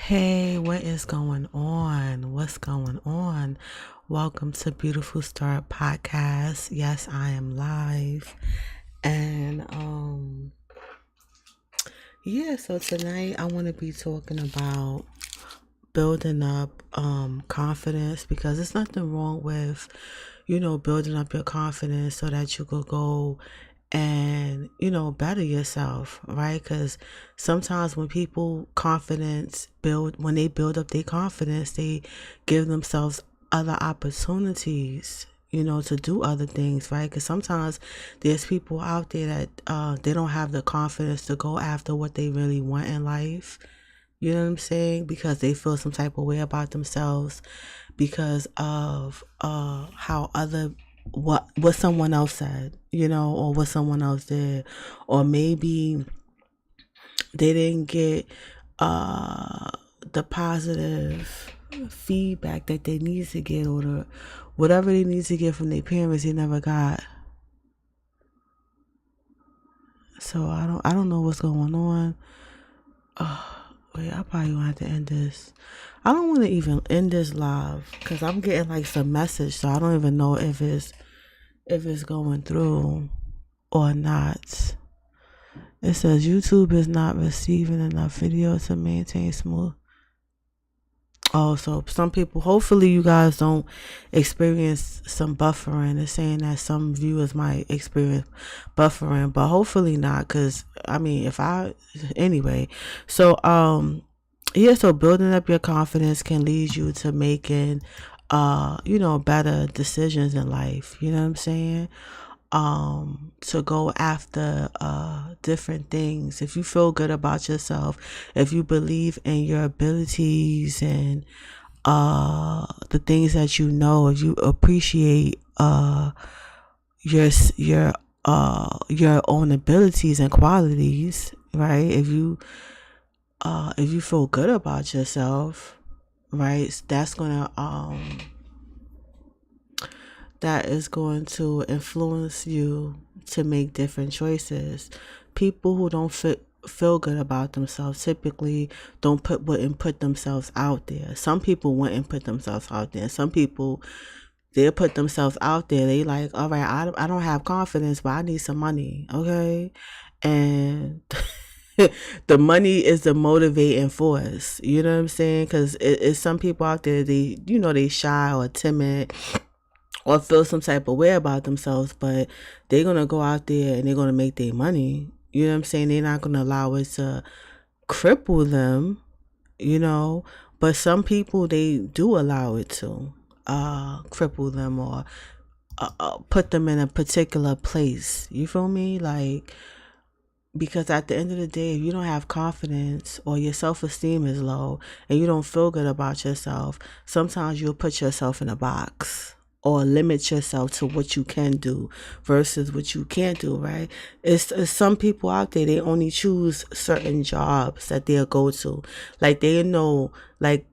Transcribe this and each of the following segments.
Hey, what is going on? What's going on? Welcome to Beautiful Start Podcast. Yes, I am live. And yeah, so tonight I want to be talking about building up confidence, because there's nothing wrong with building up your confidence so that you could go and better yourself, right? Because sometimes when people confidence build when they build up their confidence, they give themselves other opportunities, to do other things, right? Because sometimes there's people out there that they don't have the confidence to go after what they really want in life. You know what I'm saying? Because they feel some type of way about themselves because of how other what someone else said, or what someone else did, or maybe they didn't get uh the positive feedback that they need to get, or whatever they need to get from their parents they never got. So I don't know what's going on. Wait, I probably gonna have to end this. I don't want to even end this live because I'm getting like some message, so I don't even know if it's going through or not. It says YouTube is not receiving enough video to maintain smooth. Oh, so some people, hopefully you guys don't experience some buffering. It's saying that some viewers might experience buffering, but hopefully not, because I mean, anyway. So, yeah, so building up your confidence can lead you to making, better decisions in life. You know what I'm saying? To go after different things. If you feel good about yourself, if you believe in your abilities and the things that if you appreciate your your own abilities and qualities, right? If you feel good about yourself, right, that is going to influence you to make different choices. People who don't feel good about themselves typically wouldn't put themselves out there. Some people wouldn't put themselves out there. Some people, they'll put themselves out there. They like, all right, I don't have confidence, but I need some money, okay? And the money is the motivating force. You know what I'm saying? Because it's some people out there, they shy or timid or feel some type of way about themselves, but they're gonna go out there and they're gonna make their money. You know what I'm saying? They're not gonna allow it to cripple them, you know. But some people, they do allow it to cripple them, or put them in a particular place. You feel me? Like, because at the end of the day, if you don't have confidence or your self-esteem is low and you don't feel good about yourself, sometimes you'll put yourself in a box or limit yourself to what you can do versus what you can't do, right? It's some people out there, they only choose certain jobs that they'll go to. Like they know that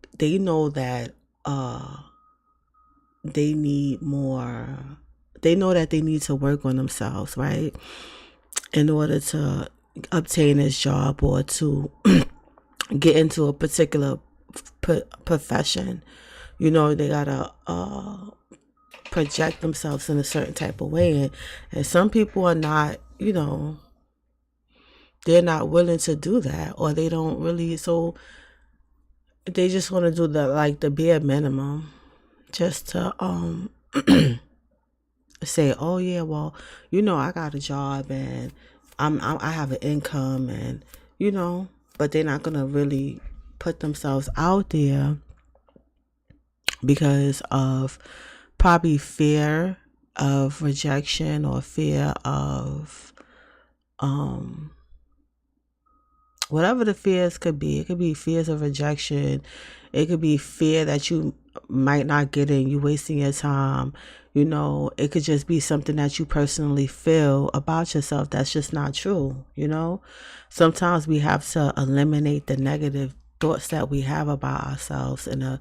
they need more, they know that they need to work on themselves, right? In order to obtain this job or to get into a particular profession. They gotta project themselves in a certain type of way, and some people are not, they're not willing to do that, or they don't really, so they just want to do the bare minimum just to say, oh yeah, well, I got a job and I have an income, and but they're not gonna really put themselves out there because of probably fear of rejection, or fear of whatever the fears could be. It could be fears of rejection. It could be fear that you might not get in, you wasting your time. It could just be something that you personally feel about yourself that's just not true. Sometimes we have to eliminate the negative thoughts that we have about ourselves, and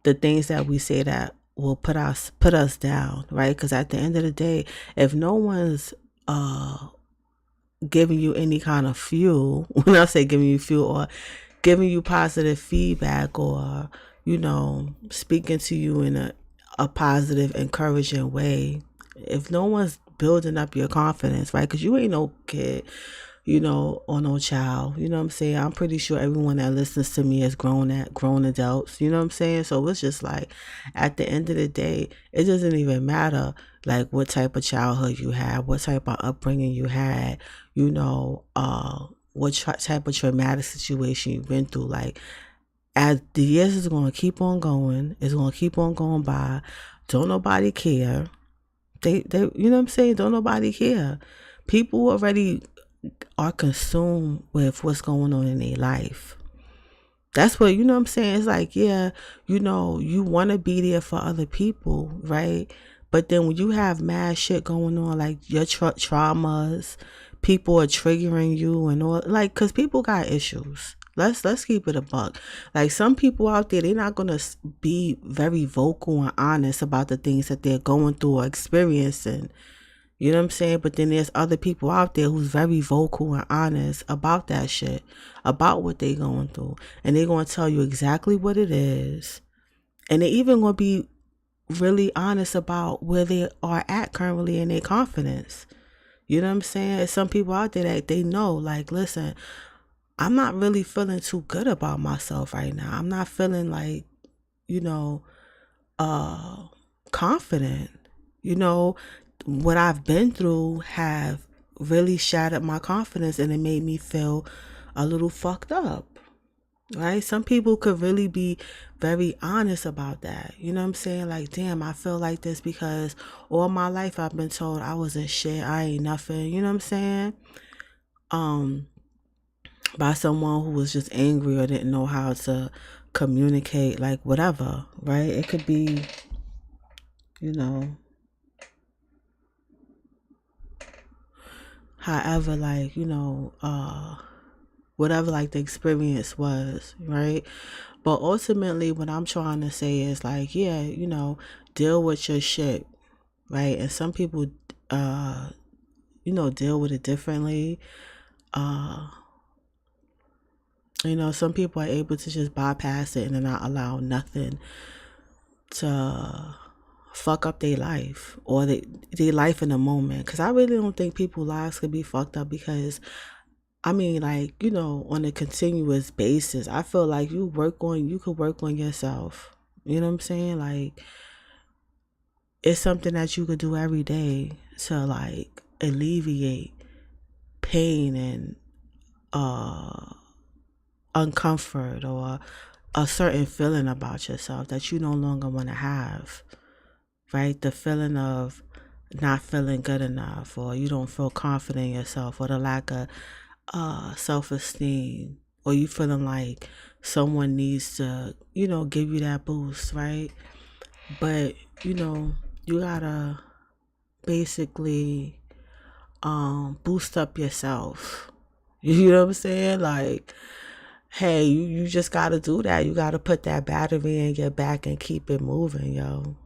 the things that we say that will put us down, right? Because at the end of the day, if no one's giving you any kind of fuel, when I say giving you fuel, or giving you positive feedback, or, speaking to you in a positive, encouraging way, if no one's building up your confidence, right? Because you ain't no kid, or no child. You know what I'm saying? I'm pretty sure everyone that listens to me is grown adults. You know what I'm saying? So it's just like, at the end of the day, it doesn't even matter like what type of childhood you had, what type of upbringing you had, what type of traumatic situation you've been through. Like, as the years is going to keep on going, it's going to keep on going by. Don't nobody care. They, you know what I'm saying? Don't nobody care. People already are consumed with what's going on in their life. That's what, you know what I'm saying? It's like, yeah, you want to be there for other people, right? But then when you have mad shit going on, like your traumas, people are triggering you and all, like, because people got issues. Let's keep it a buck. Like, some people out there, they're not gonna be very vocal and honest about the things that they're going through or experiencing. You know what I'm saying? But then there's other people out there who's very vocal and honest about that shit, about what they going through. And they're going to tell you exactly what it is. And they even going to be really honest about where they are at currently in their confidence. You know what I'm saying? There's some people out there that they know, like, listen, I'm not really feeling too good about myself right now. I'm not feeling like, confident. What I've been through have really shattered my confidence, and it made me feel a little fucked up, right? Some people could really be very honest about that. You know what I'm saying? Like, damn, I feel like this because all my life I've been told I wasn't shit, I ain't nothing. You know what I'm saying? By someone who was just angry or didn't know how to communicate, like, whatever, right? It could be, however, like, whatever, like, the experience was, right? But ultimately, what I'm trying to say is, like, yeah, deal with your shit, right? And some people, deal with it differently. Some people are able to just bypass it and not allow nothing to fuck up their life or their life in the moment. Because I really don't think people's lives could be fucked up, because I mean, like, on a continuous basis, I feel like you could work on yourself. You know what I'm saying? Like, it's something that you could do every day to, like, alleviate pain and uncomfort or a certain feeling about yourself that you no longer want to have, right? The feeling of not feeling good enough, or you don't feel confident in yourself, or the lack of self-esteem, or you feeling like someone needs to, give you that boost, right? But, you gotta basically boost up yourself. You know what I'm saying? Like, hey, you just gotta do that. You gotta put that battery in your back and keep it moving, yo.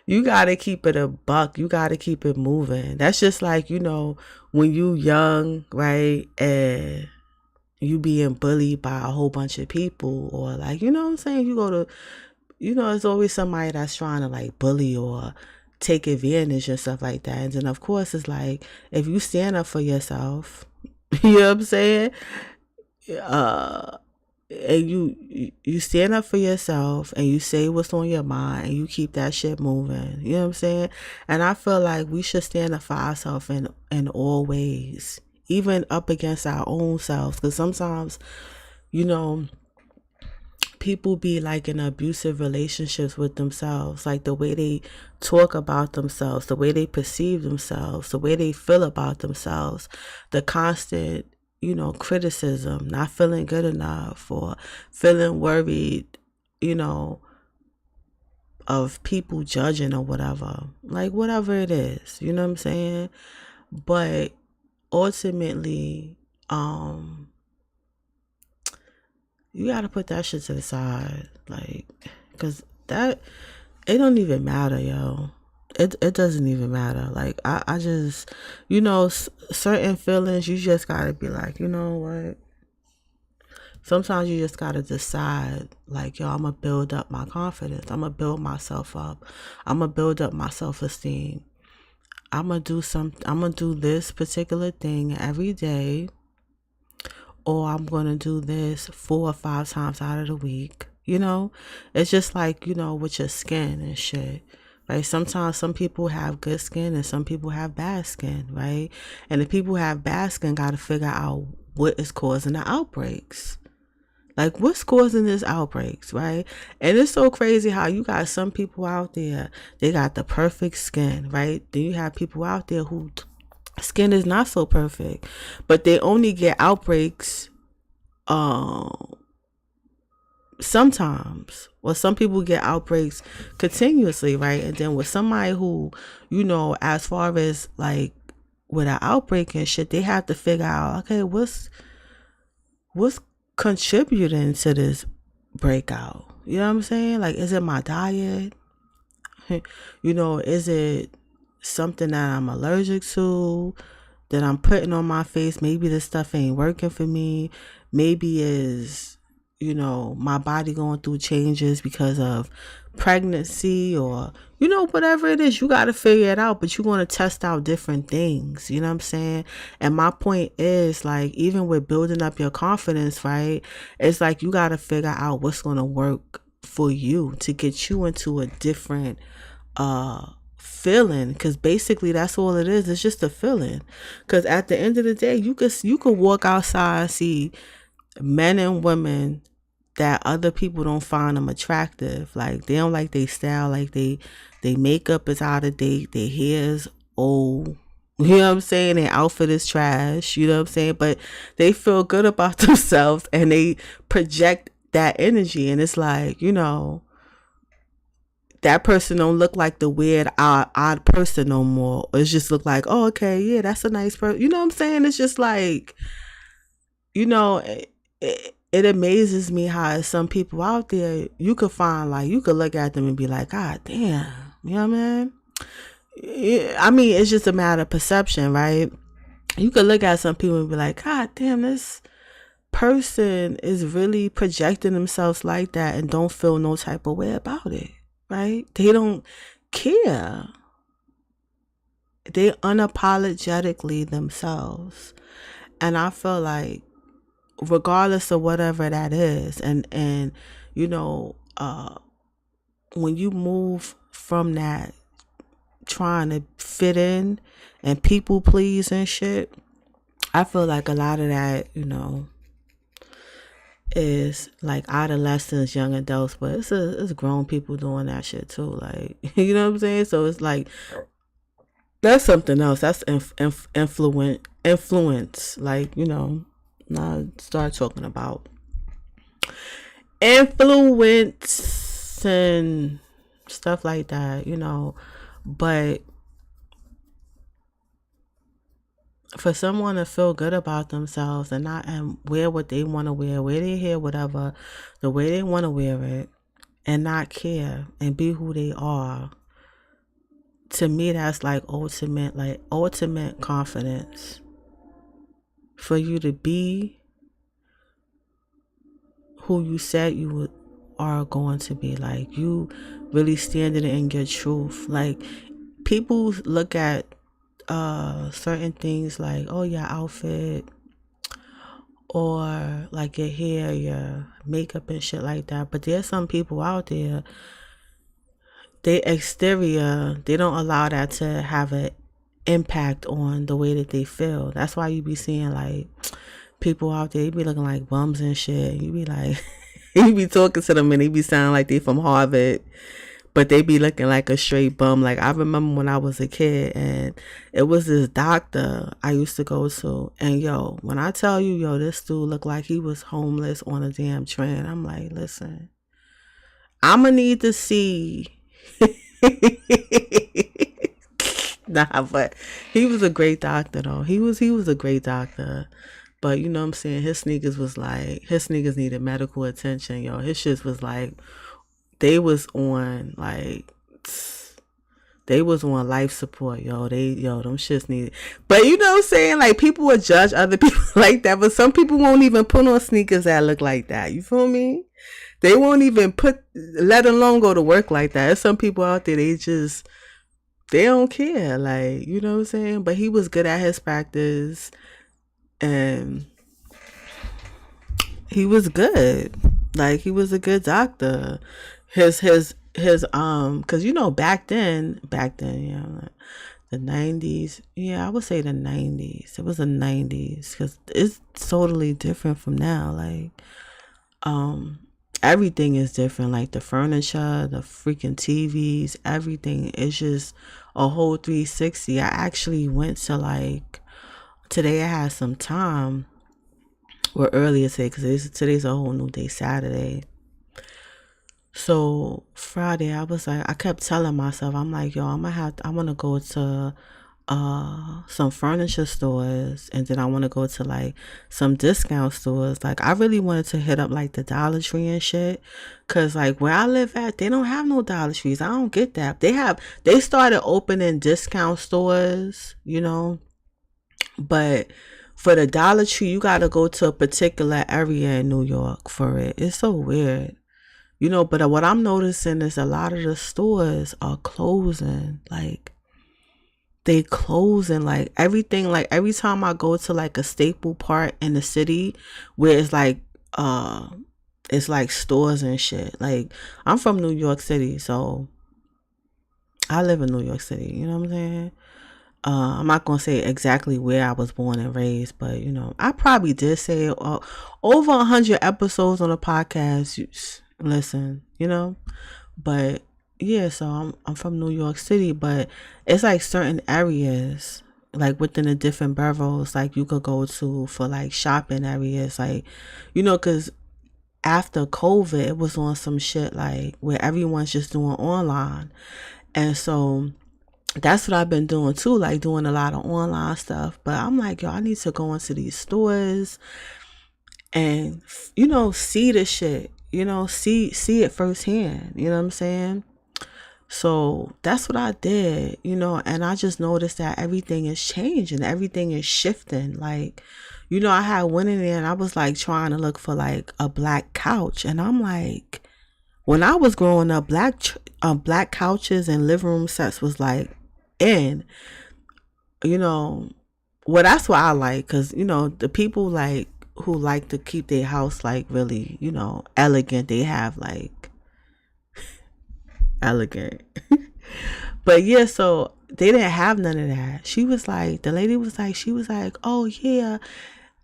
You gotta keep it a buck. You gotta keep it moving. That's just like, when you young, right? And you being bullied by a whole bunch of people, or, like, you know what I'm saying? You go to, there's always somebody that's trying to, like, bully or take advantage and stuff like that. And then, of course, it's like, if you stand up for yourself, you know what I'm saying? And you stand up for yourself and you say what's on your mind and you keep that shit moving. You know what I'm saying? And I feel like we should stand up for ourselves in all ways, even up against our own selves. Because sometimes, people be, like, in abusive relationships with themselves, like the way they talk about themselves, the way they perceive themselves, the way they feel about themselves, the constant, criticism, not feeling good enough, or feeling worried, of people judging or whatever, like, whatever it is, you know what I'm saying? But ultimately, you gotta put that shit to the side, like, because that, it don't even matter, yo. It doesn't even matter. Like, I just, certain feelings, you just gotta be like, you know what? Sometimes you just gotta decide, like, yo, I'm gonna build up my confidence. I'm gonna build myself up. I'm gonna build up my self-esteem. I'm gonna do this particular thing every day, or I'm gonna do this 4 or 5 times out of the week. It's just like, with your skin and shit. Right? Sometimes some people have good skin and some people have bad skin, right? And the people who have bad skin gotta figure out what is causing the outbreaks. Like, what's causing this outbreaks, right? And it's so crazy how you got some people out there, they got the perfect skin, right? Then you have people out there who skin is not so perfect, but they only get outbreaks sometimes. Well, some people get outbreaks continuously, right? And then with somebody who, as far as like with an outbreak and shit, they have to figure out, okay, what's contributing to this breakout? You know what I'm saying? Like, is it my diet? Is it something that I'm allergic to, that I'm putting on my face? Maybe this stuff ain't working for me. Maybe is, my body going through changes because of pregnancy, or, whatever it is. You got to figure it out, but you're going to test out different things. You know what I'm saying? And my point is, like, even with building up your confidence, right? It's like you got to figure out what's going to work for you to get you into a different feeling, because basically that's all it is. It's just a feeling, because at the end of the day, you could walk outside and see men and women that other people don't find them attractive. Like, they don't like their style, like they makeup is out of date, their hair is old, you know what I'm saying, their outfit is trash, you know what I'm saying, but they feel good about themselves and they project that energy. And it's like, that person don't look like the weird odd person no more. It's just look like, oh, okay, yeah, that's a nice person. You know what I'm saying? It's just like, it amazes me how some people out there, you could find, like, you could look at them and be like, God damn, you know what I mean? I mean, it's just a matter of perception, right? You could look at some people and be like, God damn, this person is really projecting themselves like that and don't feel no type of way about it, right? They don't care. They unapologetically themselves. And I feel like, regardless of whatever that is, and when you move from that trying to fit in and people please and shit, I feel like a lot of that, is like adolescents, young adults, but it's grown people doing that shit too, like, you know what I'm saying? So it's like, that's something else. That's influence, like, now start talking about influence and stuff like that, but for someone to feel good about themselves and not and wear what they want to wear their hair, whatever, the way they want to wear it, and not care and be who they are, to me, that's like ultimate confidence. For you to be who you said you are going to be, like, you really standing in your truth. Like, people look at certain things like, oh, your outfit, or like your hair, your makeup and shit like that, but there's some people out there, their exterior, they don't allow that to have an impact on the way that they feel. That's why you be seeing, like, people out there, you be looking like bums and shit. You be like, you be talking to them and they be sounding like they from Harvard, but they be looking like a straight bum. Like, I remember when I was a kid, and it was this doctor I used to go to, and when I tell you, this dude looked like he was homeless on a damn train. I'm like, listen, I'ma need to see. Nah, but he was a great doctor though. He was a great doctor. But you know what I'm saying, his sneakers needed medical attention, His shit was like, they was on, like, They was on life support, yo. Them shits needed. But you know what I'm saying? Like, people would judge other people like that, but some people won't even put on sneakers that look like that. You feel me? They won't even let alone go to work like that. There's some people out there, they don't care. Like, you know what I'm saying? But he was good at his practice, and he was good. Like, he was a good doctor. His cause you know, back then, yeah, like the 90s. Yeah, I would say the 90s. It was the 90s, cause it's totally different from now. Like, everything is different. Like, the furniture, the freaking TVs, everything is just a whole 360. I actually went to, like, today I had some time, or earlier today, because today's a whole new day, Saturday. So Friday, I kept telling myself, I'm like, yo, I want to go to some furniture stores, and then I want to go to, like, some discount stores. Like, I really wanted to hit up, like, the Dollar Tree and shit, cause, like, where I live at, they don't have no Dollar Trees. I don't get that. They started opening discount stores, you know, but for the Dollar Tree, you gotta go to a particular area in New York for it. It's so weird. You know, but what I'm noticing is a lot of the stores are closing. Like, they closing, like, everything. Like, every time I go to, like, a staple part in the city where it's like stores and shit. Like, I'm from New York City, so I live in New York City. You know what I'm saying? I'm not gonna say exactly where I was born and raised, but you know, I probably did say it, over 100 episodes on the podcast. Listen, you know, but yeah. So I'm from New York City, but it's like certain areas, like within the different boroughs, like you could go to for like shopping areas, like, you know, because after COVID, it was on some shit like where everyone's just doing online, and so that's what I've been doing too, like doing a lot of online stuff. But I'm like, yo, I need to go into these stores and, you know, see the shit, you know, see it firsthand. You know what I'm saying? So that's what I did, you know, and I just noticed that everything is changing, everything is shifting. Like, you know, I had went in there and I was like trying to look for like a black couch, and I'm like, when I was growing up, black couches and living room sets was like in, you know, well, that's what I like, because, you know, the people like who like to keep their house like really, you know, elegant, they have like elegant. But yeah, so they didn't have none of that. The lady was like, oh yeah,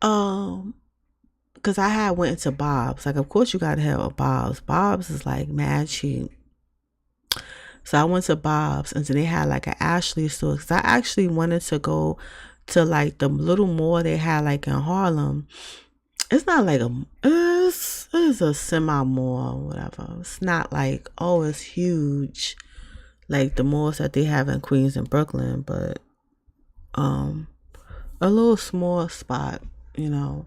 because I had went into Bob's. Like, of course you gotta have a Bob's. Bob's is like mad cheap. So I went to Bob's, and then they had like an Ashley store, because I actually wanted to go to like the little mall they had like in Harlem. It's not like it's a semi mall or whatever. It's not like, oh, it's huge like the malls that they have in Queens and Brooklyn, but a little small spot, you know.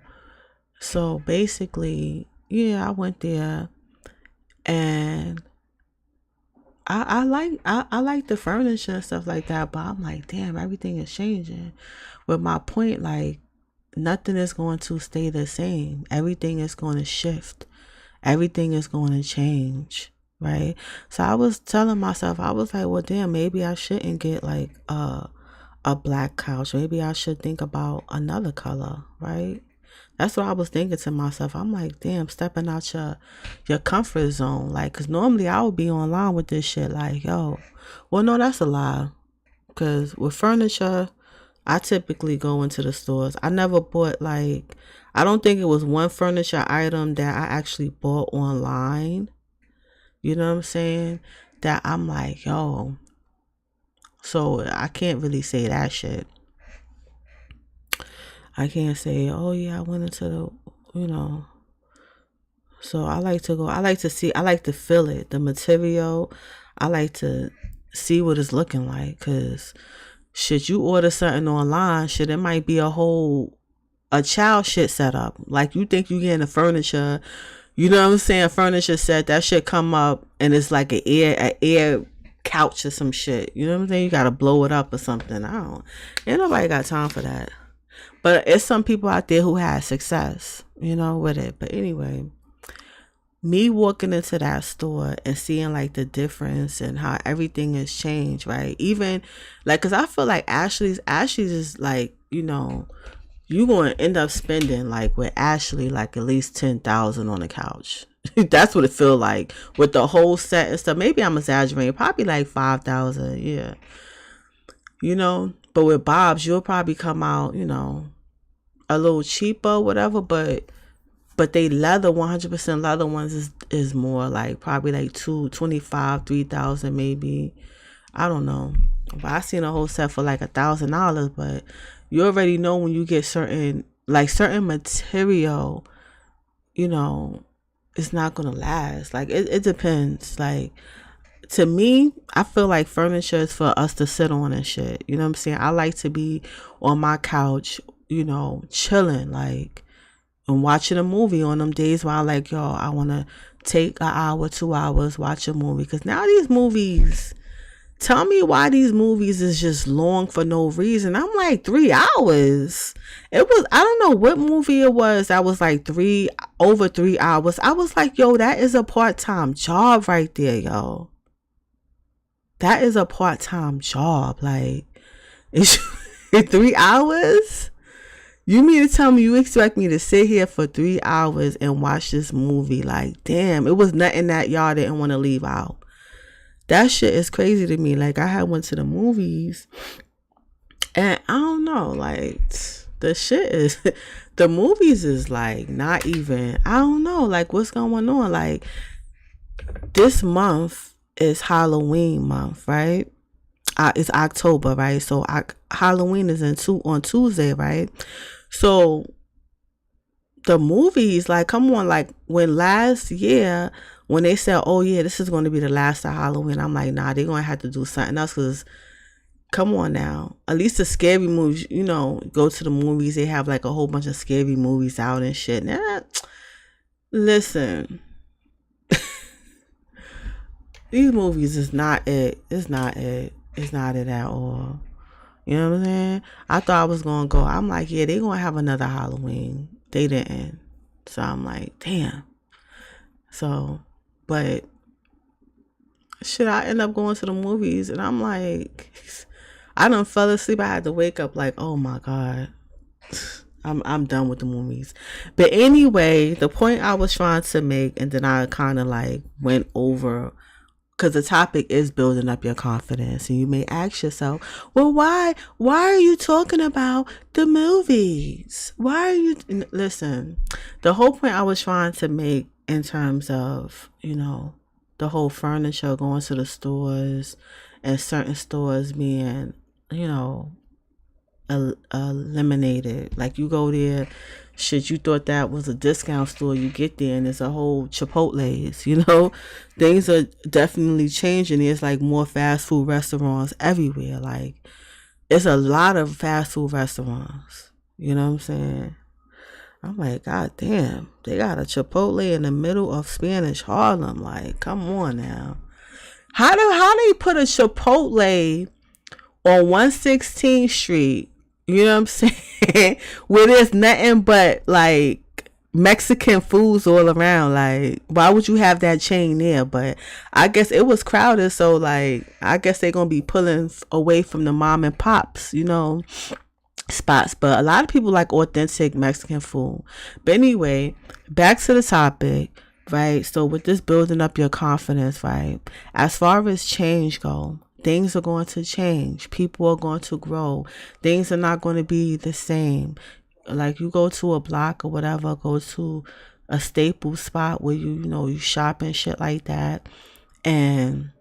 So basically, yeah, I went there, and I like the furniture and stuff like that, but I'm like, damn, everything is changing. With my point, like, nothing is going to stay the same. Everything is going to shift. Everything is going to change, right? So I was telling myself, I was like, well, damn, maybe I shouldn't get like a black couch. Maybe I should think about another color, right? That's what I was thinking to myself. I'm like, damn, stepping out your comfort zone. Like, because normally I would be online with this shit like, yo. Well, no, that's a lie. Because with furniture, I typically go into the stores. I never bought like, I don't think it was one furniture item that I actually bought online. You know what I'm saying? That I'm like, yo. So I can't really say that shit. I can't say, oh yeah, I went into the, you know. So I like to see, I like to feel it, the material. I like to see what it's looking like, because should you order something online, it might be a child shit setup. Like, you think you getting the furniture, you know what I'm saying, furniture set, that shit come up and it's like an air couch or some shit. You know what I'm saying? You gotta blow it up or something. I don't. Ain't nobody got time for that. But it's some people out there who had success, with it. But anyway, me walking into that store and seeing like the difference and how everything has changed, right? Even like, cause I feel like Ashley's is like, you going to end up spending like with Ashley like at least 10,000 on the couch. That's what it feel like with the whole set and stuff. Maybe I'm exaggerating, probably like 5,000, yeah. But with Bob's, you'll probably come out, a little cheaper, whatever. But they leather, 100% leather ones is more like probably like 225, 3,000 maybe. I don't know. But I seen a whole set for like $1,000. But you already know when you get certain material, it's not gonna last. Like it depends. Like to me, I feel like furniture is for us to sit on and shit. You know what I'm saying? I like to be on my couch, chilling, like, and watching a movie on them days where I like, I want to take an hour, 2 hours, watch a movie. Because now these movies, tell me why these movies is just long for no reason. I'm like 3 hours. I don't know what movie it was that was like over 3 hours. I was like, that is a part-time job right there, yo. That is a part-time job. Like, it's 3 hours? You mean to tell me you expect me to sit here for 3 hours and watch this movie? Like, damn, it was nothing that y'all didn't want to leave out. That shit is crazy to me. Like, I had went to the movies and I don't know, like, the movies is like not even, I don't know, like, what's going on? Like, this month is Halloween month, right? It's October, right? So Halloween is on Tuesday, right? So the movies, like, come on, like when last year when they said, oh yeah, this is going to be the last of Halloween, I'm like, nah, they're going to have to do something else, because come on now, at least the scary movies, go to the movies, they have like a whole bunch of scary movies out and shit. Nah, listen, these movies is not it. It's not it at all. You know what I'm saying? I thought I was going to go. I'm like, yeah, they going to have another Halloween. They didn't. So I'm like, damn. So, but should I end up going to the movies? And I'm like, I done fell asleep. I had to wake up like, oh my God. I'm done with the movies. But anyway, the point I was trying to make, and then I kind of like went over, because the topic is building up your confidence. And you may ask yourself, well, why are you talking about the movies? Why are you... Listen, the whole point I was trying to make in terms of, the whole furniture, going to the stores and certain stores being, eliminated. Like, you go there, shit, you thought that was a discount store, you get there and it's a whole Chipotle's. Things are definitely changing. There's like more fast food restaurants everywhere. Like, it's a lot of fast food restaurants. You know what I'm saying? I'm like, God damn, they got a Chipotle in the middle of Spanish Harlem. Like, come on now. How they put a Chipotle on 116th Street, you know what I'm saying, where there's nothing but like Mexican foods all around? Like, why would you have that chain there? But I guess it was crowded, so like, I guess they're gonna be pulling away from the mom and pops, spots. But a lot of people like authentic Mexican food. But anyway, back to the topic, right? So with this building up your confidence, right, as far as change go, things are going to change. People are going to grow. Things are not going to be the same. Like, you go to a block or whatever, go to a staple spot where you shop and shit like that, and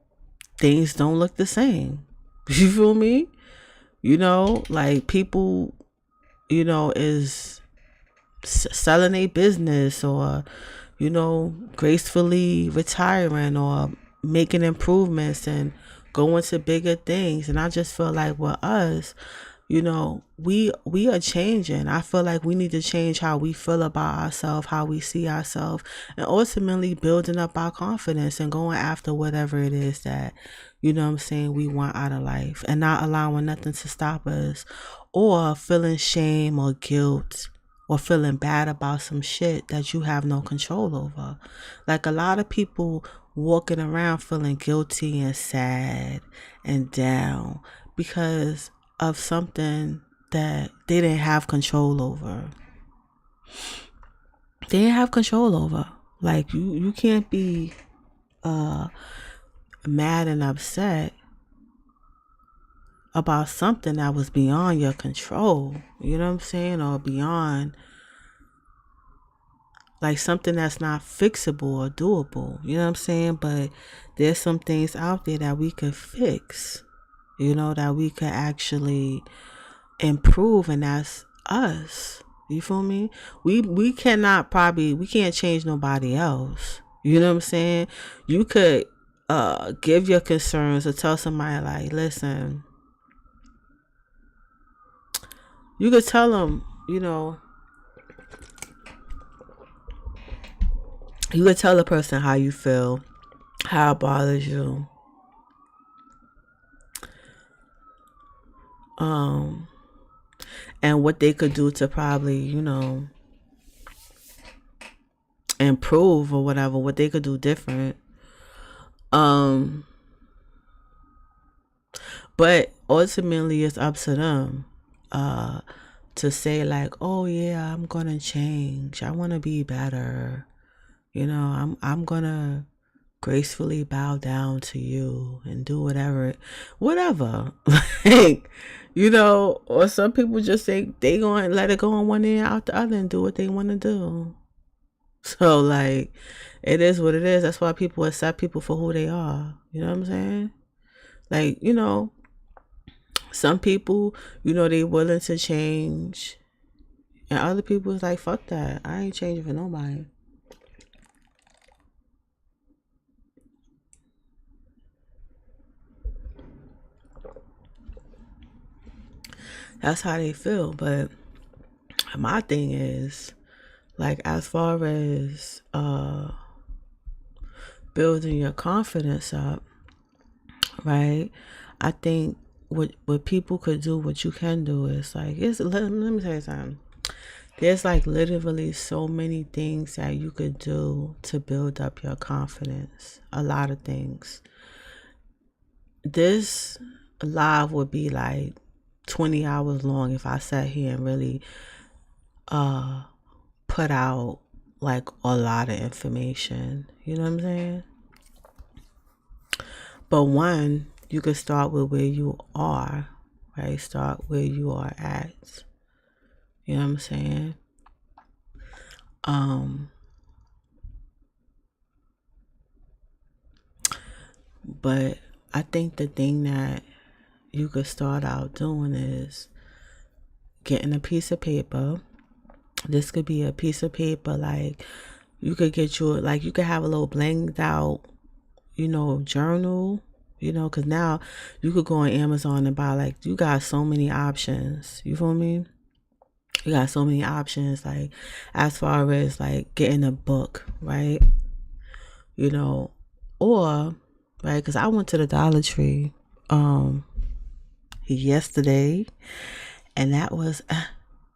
things don't look the same. You feel me? Like, people, is selling a business, or, gracefully retiring, or making improvements and going to bigger things. And I just feel like with us, we are changing. I feel like we need to change how we feel about ourselves, how we see ourselves, and ultimately building up our confidence and going after whatever it is that you know what I'm saying, we want out of life, and not allowing nothing to stop us, or feeling shame or guilt or feeling bad about some shit that you have no control over. Like a lot of people walking around feeling guilty and sad and down because of something that they didn't have control over. They didn't have control over. Like you can't be mad and upset about something that was beyond your control. You know what I'm saying? Or beyond, like, something that's not fixable or doable. You know what I'm saying? But there's some things out there that we could fix, you know, that we could actually improve, and that's us. You feel me? We cannot probably, we can't change nobody else. You know what I'm saying? You could give your concerns or tell somebody, like, listen, you could tell them, you know, you could tell a person how you feel, how it bothers you. And what they could do to probably, you know, improve or whatever, what they could do different. But ultimately it's up to them to say, like, oh yeah, I'm gonna change, I want to be better, you know, I'm gonna gracefully bow down to you and do whatever like, you know. Or some people just say they gonna let it go on one ear out the other and do what they want to do. So, like, it is what it is. That's why people accept people for who they are. You know what I'm saying? Like, you know, some people, you know, they willing to change, and other people is like, fuck that, I ain't changing for nobody. That's how they feel. But my thing is, like, as far as building your confidence up, right? I think what people could do, what you can do is, like, let me tell you something. There's, like, literally so many things that you could do to build up your confidence. A lot of things. This live would be like 20 hours long if I sat here and really put out, like, a lot of information. You know what I'm saying? But one, you could start with where you are, right? Start where you are at. You know what I'm saying? But I think the thing that you could start out doing is getting a piece of paper. This could be a piece of paper, like, you could get your, like, you could have a little blanked out, you know, journal, you know, because now you could go on Amazon and buy, like, you got so many options. You feel me? You got so many options, like, as far as, like, getting a book, right? You know, or, right, because I went to the Dollar Tree yesterday, and that was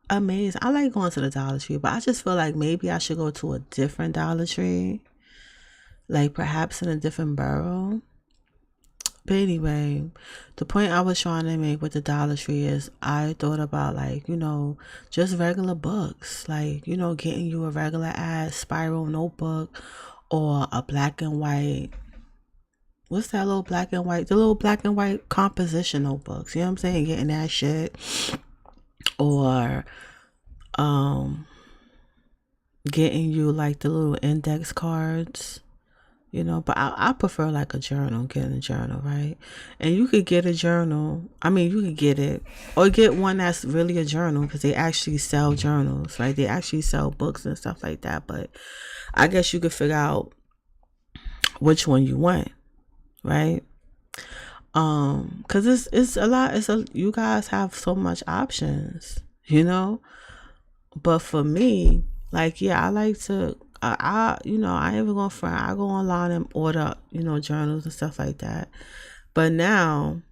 amazing. I like going to the Dollar Tree, but I just feel like maybe I should go to a different Dollar Tree, like perhaps in a different borough. But anyway, the point I was trying to make with the Dollar Tree is, I thought about, like, you know, just regular books, like, you know, getting you a regular ass spiral notebook, or a black and white, what's that little black and white, the little black and white composition notebooks, you know what I'm saying, getting that shit. Or getting you, like, the little index cards, you know. But I prefer, like, a journal, getting a journal, right? And you could get a journal, I mean, you could get it, or get one that's really a journal, because they actually sell journals, right? They actually sell books and stuff like that. But I guess you could figure out which one you want, right? Because it's a lot, you guys have so much options, you know. But for me, like, yeah, I like to, you know, I ain't even gonna front, I go online and order, you know, journals and stuff like that. But now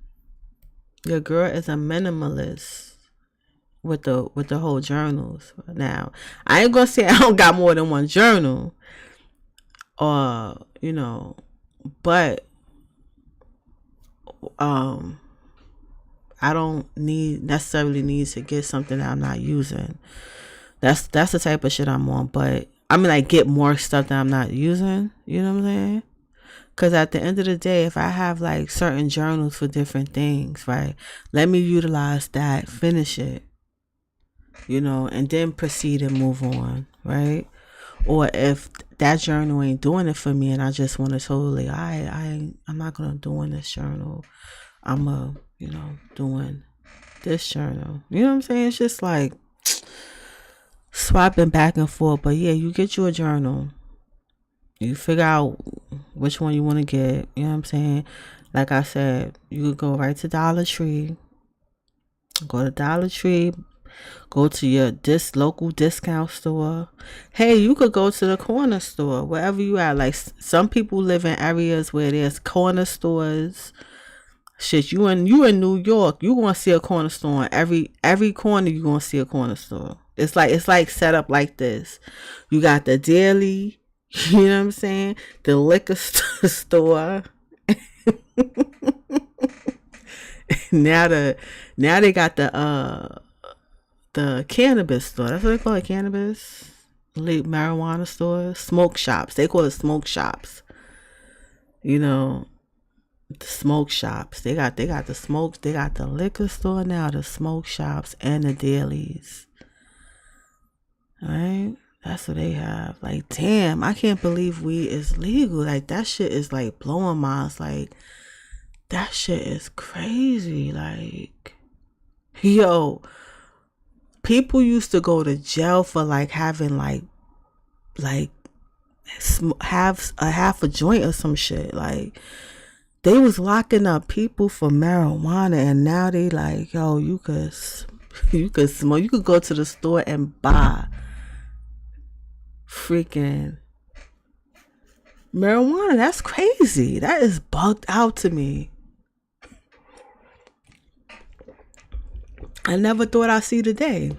your girl is a minimalist with the whole journals. Now I ain't gonna say I don't got more than one journal, or but um I don't necessarily need to get something that I'm not using. That's the type of shit I'm on. But I mean, like, get more stuff that I'm not using. You know what I'm saying? Because at the end of the day, if I have like certain journals for different things, right? Let me utilize that, finish it, and then proceed and move on, right? Or if that journal ain't doing it for me, and I just want to totally, I'm not gonna doing this journal. I'm doing this journal. You know what I'm saying? It's just like swapping back and forth. But yeah, you get you a journal. You figure out which one you want to get. You know what I'm saying? Like I said, you could go right to Dollar Tree. Go to Dollar Tree. Go to your local discount store. Hey, you could go to the corner store, wherever you at. Like, some people live in areas where there's corner stores. Shit, you in New York, you gonna see a corner store. Every corner you gonna see a corner store. It's like set up like this. You got the deli, you know what I'm saying? The liquor store. now they got the cannabis store. That's what they call it, cannabis. Marijuana stores, smoke shops. They call it smoke shops. The smoke shops. They got the smokes. They got the liquor store now, the smoke shops, and the dailies. Right? That's what they have. Like, damn, I can't believe weed is legal. Like, that shit is like blowing minds. Like, that shit is crazy. Like, yo, people used to go to jail for like having like have a half a joint or some shit. Like, they was locking up people for marijuana, and now they like, yo, you could smoke. You could go to the store and buy freaking marijuana. That's crazy. That is bugged out to me. I never thought I'd see the day.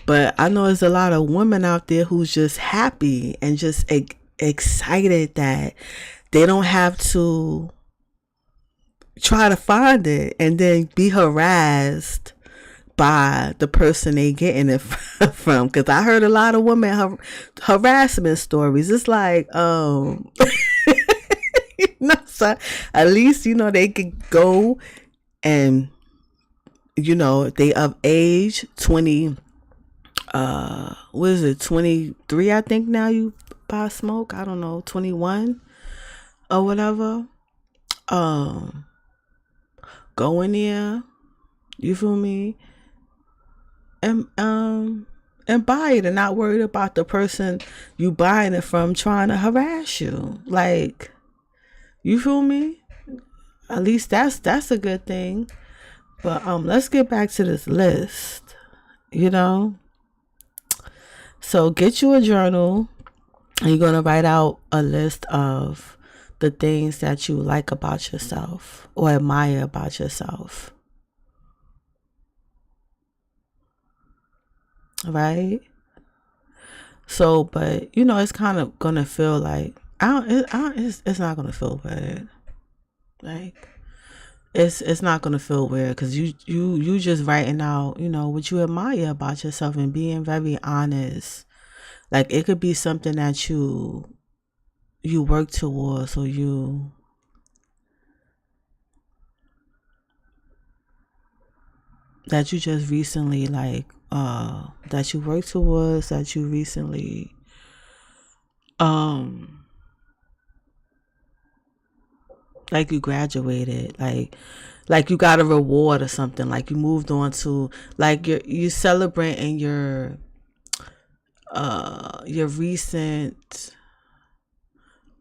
But I know there's a lot of women out there who's just happy and just excited that they don't have to try to find it and then be harassed by the person they getting it from. Because I heard a lot of women harassment stories. It's like, so at least, they could go and, they of age 20, what is it, 23, I think now you buy smoke. I don't know, 21 or whatever. Go in there, you feel me, and buy it, and not worried about the person you buying it from trying to harass you. Like, you feel me? At least that's a good thing. But let's get back to this list. So get you a journal, and you're gonna write out a list of the things that you like about yourself or admire about yourself. Right? So, but it's kind of gonna feel like it's not gonna feel weird. Like, it's not gonna feel weird because you just writing out what you admire about yourself and being very honest. Like, it could be something that you work towards, or that you just recently that you work towards, that you recently like you graduated, like you got a reward or something, like you moved on to, like you celebrating your recent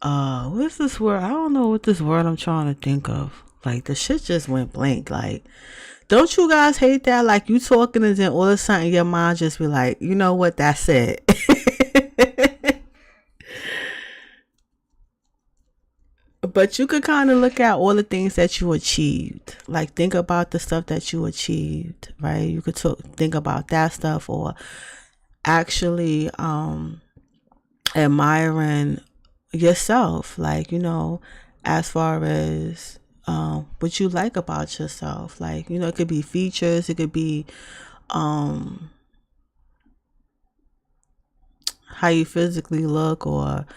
what's this word? I don't know what this word I'm trying to think of. Like, the shit just went blank. Like, don't you guys hate that? Like, you talking and then all of a sudden your mind just be like, you know what, that's it. But you could kind of look at all the things that you achieved. Like, think about the stuff that you achieved, right? You could think about that stuff, or actually admiring yourself, like, as far as what you like about yourself. Like, it could be features, it could be how you physically look, or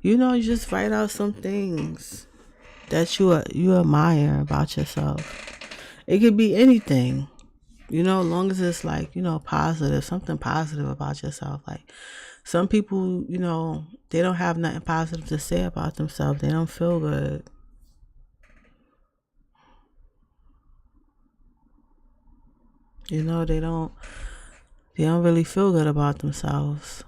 you just write out some things that you admire about yourself. It could be anything, as long as it's like, positive, something positive about yourself. Like, some people, they don't have nothing positive to say about themselves. They don't feel good. They don't really feel good about themselves.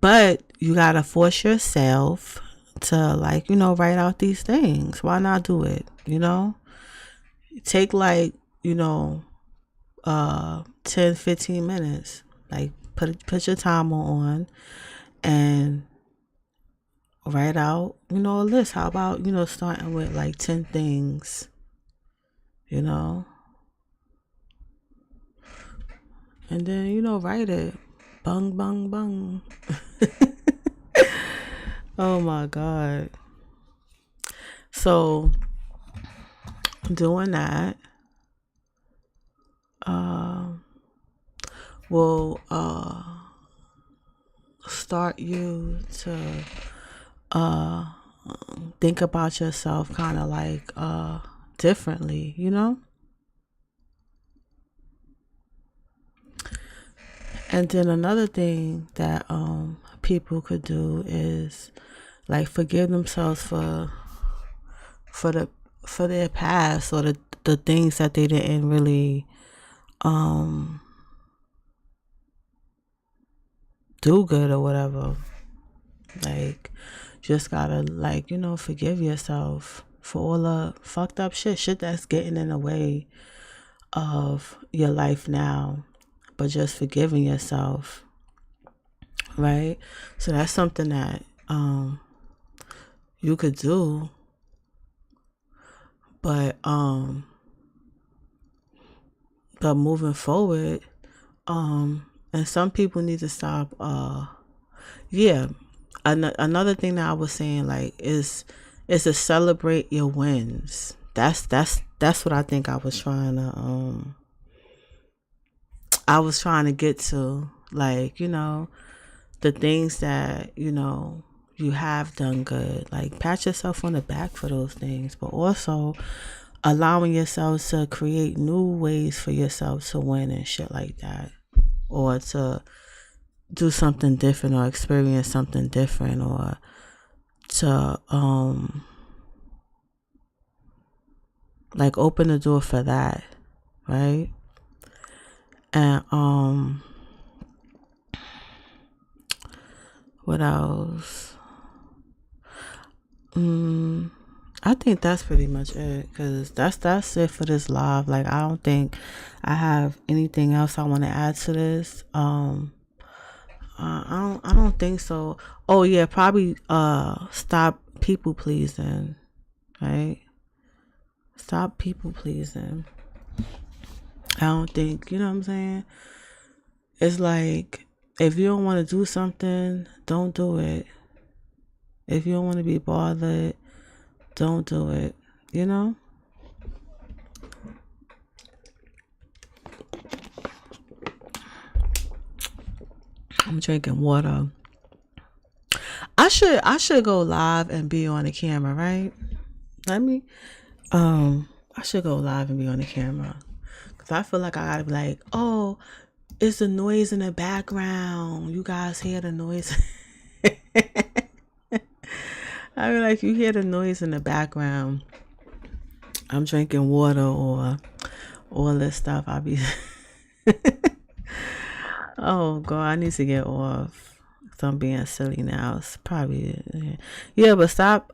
But you gotta force yourself to, like, write out these things. Why not do it? Take, like, 10-15 minutes. Like, put your timer on and write out, a list. How about, starting with like 10 things, and then, write it. Bung, bung, bung. Oh my God. So, doing that will start you to think about yourself kind of like differently, And then another thing that people could do is, like, forgive themselves for the for their past, or the things that they didn't really do good or whatever. Like, just gotta, like, forgive yourself for all the fucked up shit that's getting in the way of your life now, but just forgiving yourself, right? So that's something that you could do, but moving forward, and some people need to stop. Yeah, another thing that I was saying, like, is to celebrate your wins. That's what I think I was trying to get to, like, the things that you have done good. Like, pat yourself on the back for those things, but also allowing yourself to create new ways for yourself to win and shit like that, or to do something different, or experience something different, or to like, open the door for that, right? And what else? I think that's pretty much it, because that's it for this live. Like, I don't think I have anything else I want to add to this. I don't think so. Oh yeah, probably stop people pleasing, right? Stop people pleasing. I don't think, you know what I'm saying? It's like, if you don't want to do something, don't do it. If you don't want to be bothered, don't do it, I'm drinking water. I should go live and be on the camera, right? Let me I should go live and be on the camera, because I feel like I gotta be like, oh, it's the noise in the background. You guys hear the noise? I mean, like, you hear the noise in the background. I'm drinking water, or all this stuff. I'll be. Oh God, I need to get off. So I'm being silly now. It's probably, yeah, but stop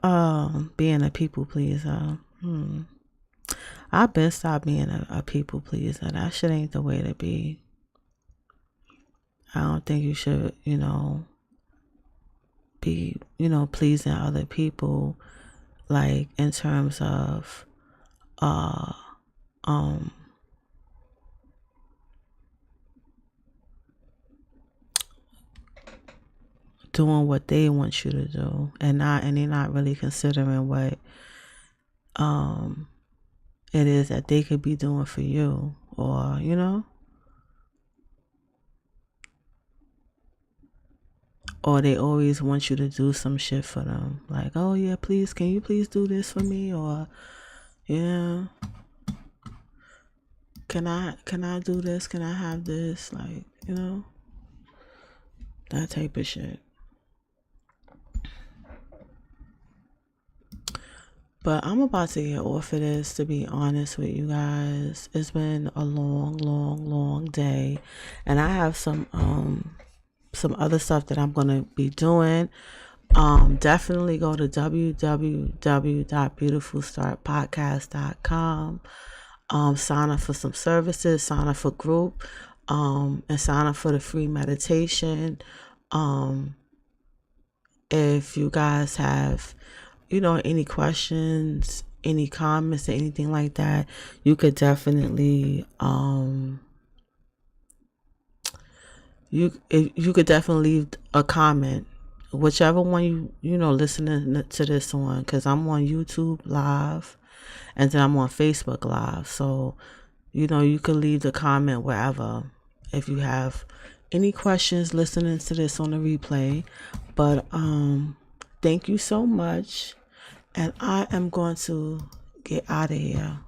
being a people pleaser. I've been stopped being a people pleaser. That shit ain't the way to be. I don't think you should, be, pleasing other people, like in terms of doing what they want you to do, and they're not really considering what it is that they could be doing for you, or or they always want you to do some shit for them, like, oh yeah, please, can you please do this for me, or yeah, can I do this, can I have this, like, that type of shit. But I'm about to get off of this, to be honest with you guys. It's been a long, long, long day, and I have some other stuff that I'm gonna be doing. Definitely go to www.beautifulstartpodcast.com. Sign up for some services, sign up for group, and sign up for the free meditation. If you guys have, any questions, any comments, or anything like that, you could definitely you could definitely leave a comment, whichever one listening to this on, because I'm on YouTube Live, and then I'm on Facebook Live. So you could leave the comment wherever if you have any questions listening to this on the replay. But thank you so much, and I am going to get out of here.